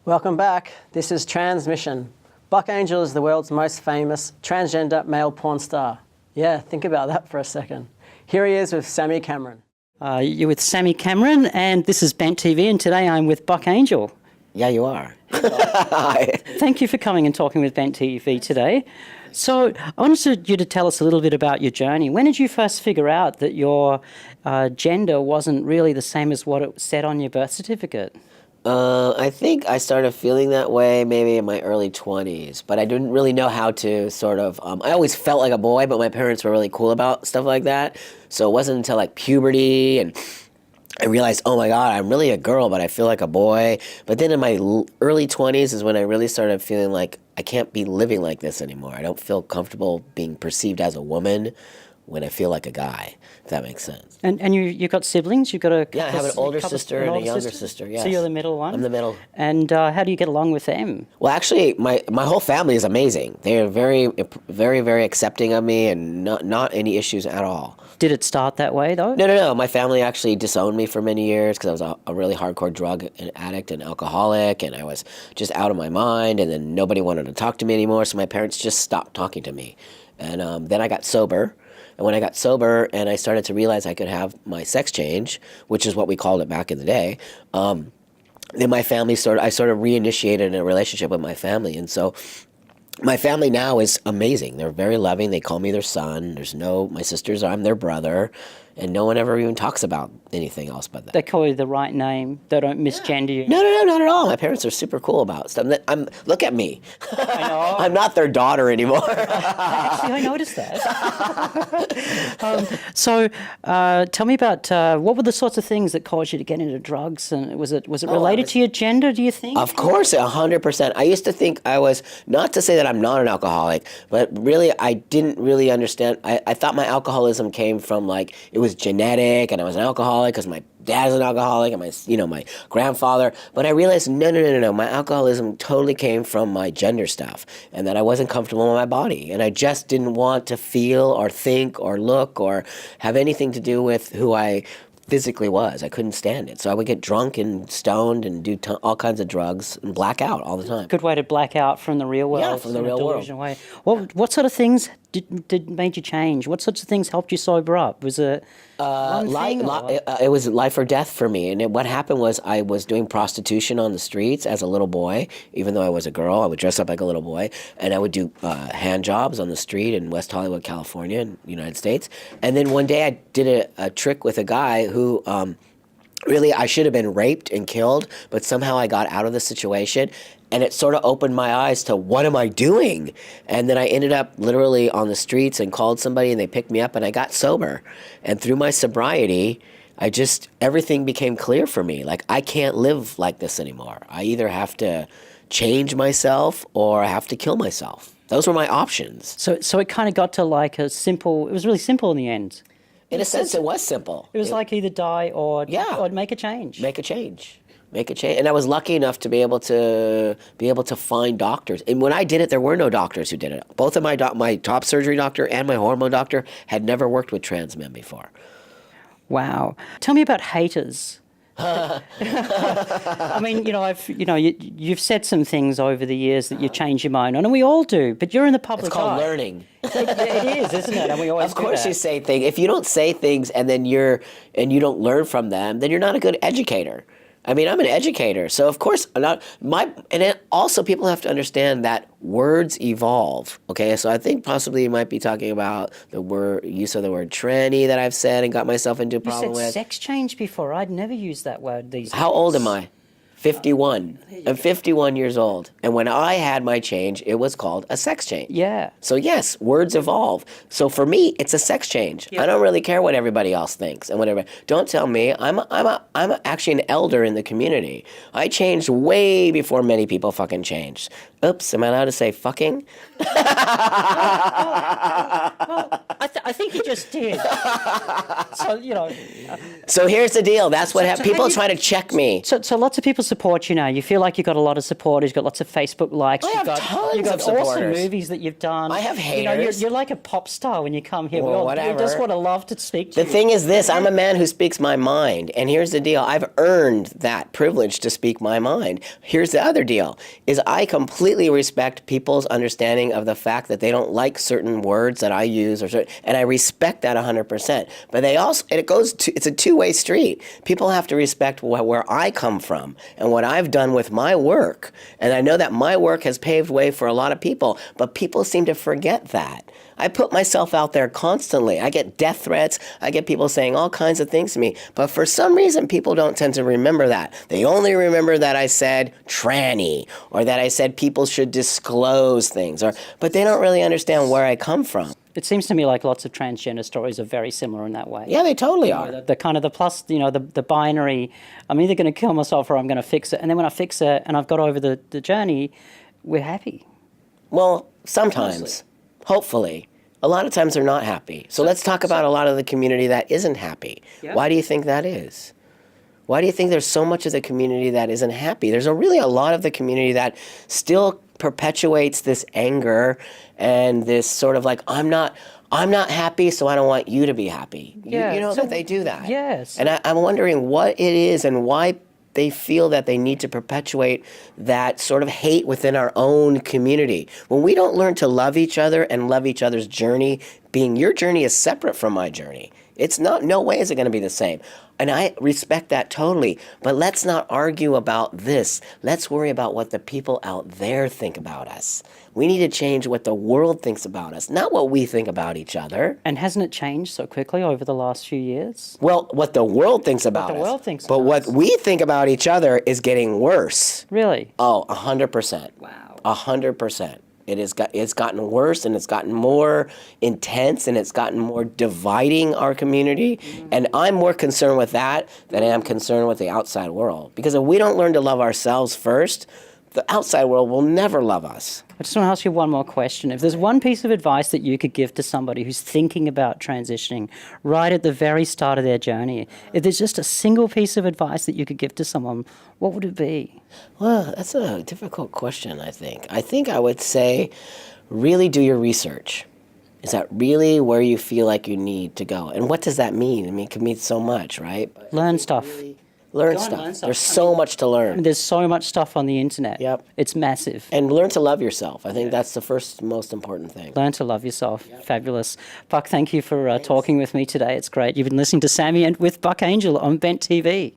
Welcome back. This is Transmission. Buck Angel is the world's most famous transgender male porn star. Yeah, think about that for a second. Here he is with Sammy Cameron. You're with Sammy Cameron, and this is Bent TV, and today I'm with Buck Angel. Yeah, you are. Thank you for coming and talking with Bent TV today. So I wanted you to tell us a little bit about your journey. When did you first figure out that your gender wasn't really the same as what it said on your birth certificate? I think I started feeling that way maybe in my early 20s, but I didn't really know how to sort of, I always felt like a boy, but my parents were really cool about stuff like that. So it wasn't until like puberty and I realized, oh my God, I'm really a girl, but I feel like a boy. But then in my early 20s is when I really started feeling like I can't be living like this anymore. I don't feel comfortable being perceived as a woman when I feel like a guy, if that makes sense. And you've got siblings? You've got a Yeah, I have an older sister and a younger sister, yes. So you're the middle one? I'm the middle. And how do you get along with them? Well, actually, my whole family is amazing. They are very, very, very accepting of me and not any issues at all. Did it start that way, though? No. My family actually disowned me for many years because I was a really hardcore drug addict and alcoholic, and I was just out of my mind, and then nobody wanted to talk to me anymore, so my parents just stopped talking to me. And then I got sober. And when I got sober and I started to realize I could have my sex change, which is what we called it back in the day, then my family I sort of reinitiated a relationship with my family. And so my family now is amazing. They're very loving. They call me their son. My sisters, I'm their brother. And no one ever even talks about anything else but that. They call you the right name. They don't misgender you. No, not at all. My parents are super cool about stuff. Look at me. I know. I'm not their daughter anymore. Actually, I noticed that. So tell me about what were the sorts of things that caused you to get into drugs? And was it related to your gender, do you think? Of course, 100%. I used to think I was, not to say that I'm not an alcoholic, but really I didn't really understand. I thought my alcoholism came from it was genetic, and I was an alcoholic because my dad is an alcoholic and my grandfather. But I realized no. My alcoholism totally came from my gender stuff, and that I wasn't comfortable in my body, and I just didn't want to feel or think or look or have anything to do with who I physically was. I couldn't stand it. So I would get drunk and stoned and do all kinds of drugs and black out all the time. Good way to black out from the real world. Yeah, from the real world. Way. What sort of things made you change? What sorts of things helped you sober up? Was it it was life or death for me. And what happened was I was doing prostitution on the streets as a little boy. Even though I was a girl, I would dress up like a little boy. And I would do hand jobs on the street in West Hollywood, California, in the United States. And then one day I did a trick with a guy who really I should have been raped and killed, but somehow I got out of the situation. And it sort of opened my eyes to what am I doing? And then I ended up literally on the streets and called somebody and they picked me up and I got sober. And through my sobriety, everything became clear for me. Like, I can't live like this anymore. I either have to change myself or I have to kill myself. Those were my options. So it kind of got to it was really simple in the end. In a sense, it was simple. It was like either die or make a change. Make a change. And I was lucky enough to be able to find doctors. And when I did it, there were no doctors who did it. Both of my top surgery doctor and my hormone doctor had never worked with trans men before. Wow. Tell me about haters. I mean, you've said some things over the years that you change your mind on, and we all do. But you're in the public eye. It's called learning. It is, isn't it? And we always Of course, you say things. If you don't say things and you don't learn from them, then you're not a good educator. I mean, I'm an educator, so of course, and then also people have to understand that words evolve, okay? So I think possibly you might be talking about use of the word tranny that I've said and got myself into a problem with. You said sex change before. I'd never used that word these days. How old am I? 51. I'm 51 years old. And when I had my change, it was called a sex change. Yeah. So yes, words evolve. So for me, it's a sex change. Yeah. I don't really care what everybody else thinks and whatever. Don't tell me. I'm actually an elder in the community. I changed way before many people fucking changed. Oops, am I allowed to say fucking? Well, I think you just did. So, you know. So here's the deal. That's what so people how do you- try to check me. So lots of people support you now. You feel like you've got a lot of supporters. You've got lots of Facebook likes. I have tons you've got of awesome supporters. movies that you've done. I have You know, haters. you're like a pop star when you come here. Well, we whatever. just want to love to speak to The you. thing is this, I'm a man who speaks my mind. And here's the deal. I've earned that privilege to speak my mind. Here's the other deal, is I completely respect people's understanding of the fact that they don't like certain words that I use, and I respect that 100%. But it's a two-way street. People have to respect where I come from and what I've done with my work. And I know that my work has paved way for a lot of people, but people seem to forget that. I put myself out there constantly. I get death threats. I get people saying all kinds of things to me. But for some reason, people don't tend to remember that. They only remember that I said tranny or that I said people should disclose things. But they don't really understand where I come from. It seems to me like lots of transgender stories are very similar in that way. Yeah, they totally are. The kind of the plus, you know, the binary, I'm either going to kill myself or I'm going to fix it. And then when I fix it and I've got over the journey, we're happy. Well, sometimes. Hopefully. A lot of times they're not happy. So let's talk about a lot of the community that isn't happy. Yeah. Why do you think that is? Why do you think there's so much of the community that isn't happy? There's really a lot of the community that still perpetuates this anger and this sort of like, I'm not happy, so I don't want you to be happy. Yeah. You know that they do that. Yes. And I'm wondering what it is and why they feel that they need to perpetuate that sort of hate within our own community. When we don't learn to love each other and love each other's journey, being your journey is separate from my journey. It's not, no way is it going to be the same. And I respect that totally. But let's not argue about this. Let's worry about what the people out there think about us. We need to change what the world thinks about us, not what we think about each other. And hasn't it changed so quickly over the last few years? Well, what the world thinks about us. the world thinks But about what us. we think about each other is getting worse. Really? Oh, 100%. Wow. 100%. It's gotten worse and it's gotten more intense and it's gotten more dividing our community. And I'm more concerned with that than I am concerned with the outside world. Because if we don't learn to love ourselves first, the outside world will never love us. I just want to ask you one more question. If there's one piece of advice that you could give to somebody who's thinking about transitioning right at the very start of their journey, if there's just a single piece of advice that you could give to someone, what would it be? Well, that's a difficult question, I think. I think I would say really do your research. Is that really where you feel like you need to go? And what does that mean? I mean, it can mean so much, right? But Learn stuff. learn Go and stuff. learn stuff. There's so much to learn. There's so much stuff on the internet. Yep. It's massive. And learn to love yourself. I think that's the first most important thing. Learn to love yourself. Fabulous. Buck, thank you for talking with me today. It's great. You've been listening to Sammy and with Buck Angel on Bent TV.